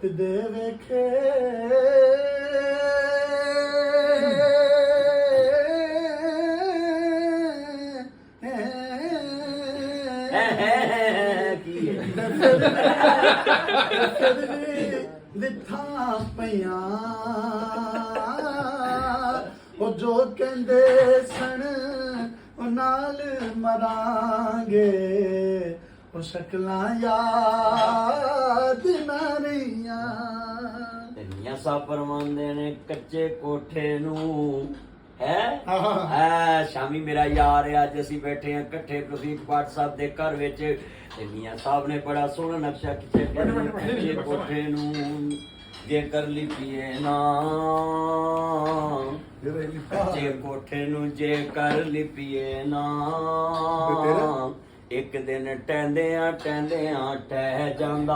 ਦੇ ਵੇਖੇ ਲਿੱਥਾਂ ਪਈਆਂ ਉਹ ਜੋ ਕਹਿੰਦੇ ਸਣ ਉਹ ਨਾਲ ਮਰਾਂਗੇ ਉਹ ਸ਼ਕਲਾਂ ਯਾਦ ਨਾ ਰਹੀਆਂ। ਧਨੀਆ ਸਾਹਿਬ ਫਰਮਾਉਂਦੇ ਨੇ ਕੱਚੇ ਕੋਠੇ ਨੂੰ ਹੈ ਸ਼ਾਮੀ ਮੇਰਾ ਯਾਰ ਹੈ, ਅੱਜ ਅਸੀਂ ਬੈਠੇ ਹਾਂ ਇਕੱਠੇ ਪ੍ਰਦੀਪ ਪਾਠ ਸਾਹਿਬ ਦੇ ਘਰ ਵਿੱਚ। ਤੇ ਮੀਆਂ ਸਾਹਿਬ ਨੇ ਬੜਾ ਸੋਹਣਾ ਨਕਸ਼ਾ ਖਿੱਚਿਆ ਕੱਚੇ ਕੋਠੇ ਨੂੰ ਜੇ ਕਰ ਲਿਪੀਏ ਨਾ, ਕੱਚੇ ਕੋਠੇ ਨੂੰ ਜੇ ਕਰ ਲਿਪੀਏ ਨਾ, ਇੱਕ ਦਿਨ ਟਹਿੰਦਿਆਂ ਟਹਿੰਦਿਆਂ ਟਹਿ ਜਾਂਦਾ।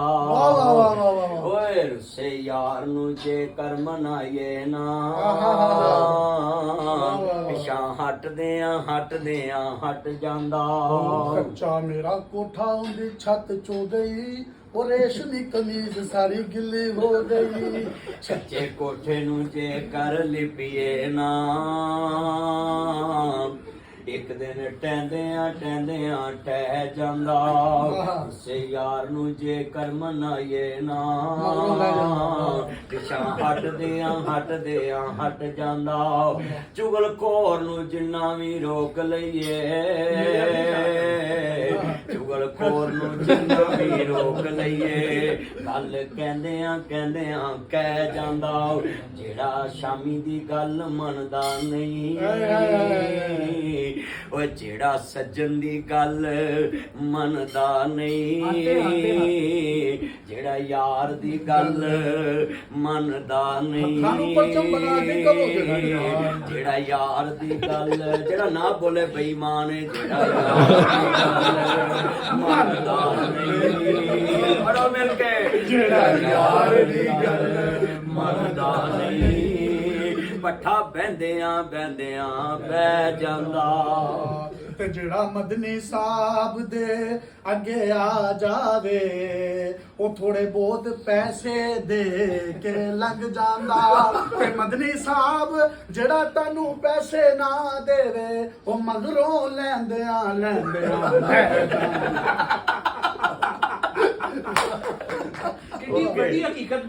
ਓਏ ਰੁੱਸੇ ਯਾਰ ਨੂੰ ਜੇ ਕਰ ਮਨਾਈਏ ਨਾ, ਪਿਛਾਂ ਹਟਦਿਆਂ ਹਟ ਜਾਂਦਾ। ਕੱਚਾ ਮੇਰਾ ਕੋਠਾ ਉਹਦੀ ਛੱਤ ਚੋ ਗਈ, ਉਹ ਰੇਸ਼ਮੀ ਕਮੀਜ਼ ਸਾਰੀ ਗਿੱਲੀ ਹੋ ਗਈ। ਕੱਚੇ ਕੋਠੇ ਨੂੰ ਜੇ ਕਰ ਲਿਪੀਏ ਨਾ, ਇੱਕ ਦਿਨ ਟਹਿੰਦਿਆਂ ਟਹਿ ਜਾਂਦਾ। ਉਸੇ ਯਾਰ ਨੂੰ ਜੇ ਕਰ ਮਨਾਈਏ ਨਾ, ਪਿਛਾਂ ਹਟਦਿਆਂ ਹਟ ਜਾਂਦਾ। ਚੁਗਲਖੋਰ ਨੂੰ ਜਿੰਨਾ ਵੀ ਰੋਕ ਲਈਏ, ਚੁਗਲਖੋਰ ਨੂੰ ਜਿੰਨਾ ਵੀ ਰੋਕ ਲਈਏ, ਗੱਲ ਕਹਿੰਦਿਆਂ ਕਹਿ ਜਾਂਦਾ। ਜਿਹੜਾ ਸ਼ਾਮੀ ਦੀ ਗੱਲ ਮੰਨਦਾ ਨਹੀਂ, ਓਏ ਜਿਹੜਾ ਸੱਜਣ ਦੀ ਗੱਲ ਮੰਨਦਾ ਨਹੀਂ, ਜਿਹੜਾ ਯਾਰ ਦੀ ਗੱਲ ਮੰਨਦਾ ਨਹੀਂ, ਜਿਹੜਾ ਯਾਰ ਦੀ ਗੱਲ, ਜਿਹੜਾ ਨਾ ਬੋਲੇ ਬੇਈਮਾਨ, ਜਿਹੜਾ ਯਾਰ ਮੰਨਦਾ ਨਹੀਂ। ਬੜਾ ਮਿਲ ਕੇ ਜਿਹੜਾ ਯਾਰ ਦੀ ਗੱਲ ਮੰਨਦਾ ਨਹੀਂ, ਪੱਠਾ ਬਹਿੰਦਿਆਂ ਬਹਿ ਜਾਂਦਾ। ਤੇ ਜਿਹੜਾ ਮਦਨੀ ਸਾਹਿਬ ਦੇ ਅੱਗੇ ਆ ਜਾਵੇ, ਉਹ ਥੋੜੇ ਬਹੁਤ ਪੈਸੇ ਦੇ ਕੇ ਲੰਘ ਜਾਂਦਾ। ਤੇ ਮਦਨੀ ਸਾਹਿਬ ਜਿਹੜਾ ਤੈਨੂੰ ਪੈਸੇ ਨਾ ਦੇਵੇ, ਉਹ ਮਗਰੋਂ ਲੈਂਦਿਆਂ ਲੈ ਜਾਂਦਾ। ਕਿੰਨੀ ਵੱਡੀ ਹਕੀਕਤ